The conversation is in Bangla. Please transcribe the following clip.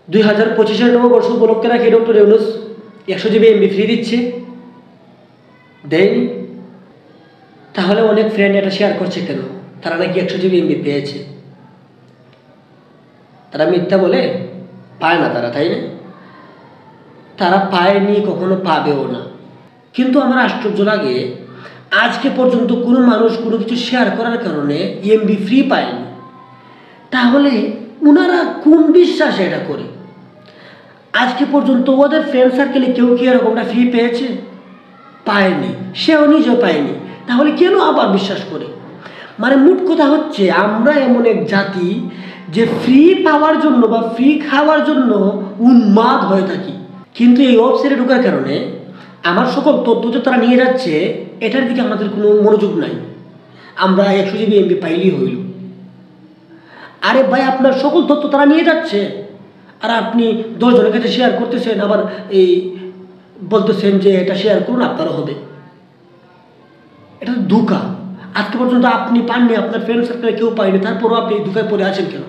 2025-এর নববর্ষ উপলক্ষে নাকি doctor Yunus 100 GB MB free দিচ্ছে, দেয়নি। তাহলে অনেক ফ্রেন্ড এটা শেয়ার করছে কেন? তারা নাকি 100 জিবি এমবি পেয়েছে। তারা মিথ্যা বলে? পায় না তারা, তাই না? তারা পায়নি, কখনো পাবেও না। কিন্তু আমার আশ্চর্য লাগে, আজকে পর্যন্ত কোনো মানুষ কোনো কিছু শেয়ার করার কারণে এমবি ফ্রি পায়নি। তাহলে ওনারা কোন বিশ্বাসে এটা করে? আজকে পর্যন্ত ওদের ফ্রেন্ড সার্কেলে কেউ কি এরকমটা ফ্রি পেয়েছে? পায়নি, সেও নিজেও পায়নি। তাহলে কেন আবার বিশ্বাস করে? মানে মোট কথা হচ্ছে, আমরা এমন এক জাতি যে ফ্রি পাওয়ার জন্য বা ফ্রি খাওয়ার জন্য উন্মাদ হয়ে থাকি। কিন্তু এই ওয়েবসাইটে ঢোকার কারণে আমার সকল তথ্য যে তারা নিয়ে যাচ্ছে, এটার দিকে আমাদের কোনো মনোযোগ নাই। আমরা 100 জিবি এমবি পাইলেই হইল। আরে ভাই, আপনার সকল তথ্য তারা নিয়ে যাচ্ছে, আর আপনি 10 জনের কাছে শেয়ার করতেছেন, আবার এই বলতেছেন যে এটা শেয়ার করুন আপনারও হবে। এটা তো ধোঁকা। আজকে পর্যন্ত আপনি পাননি, আপনার ফ্রেন্ড সার্কেলে কেউ পায়নি, তারপরও আপনি ধোঁকায় পড়ে আছেন কেন?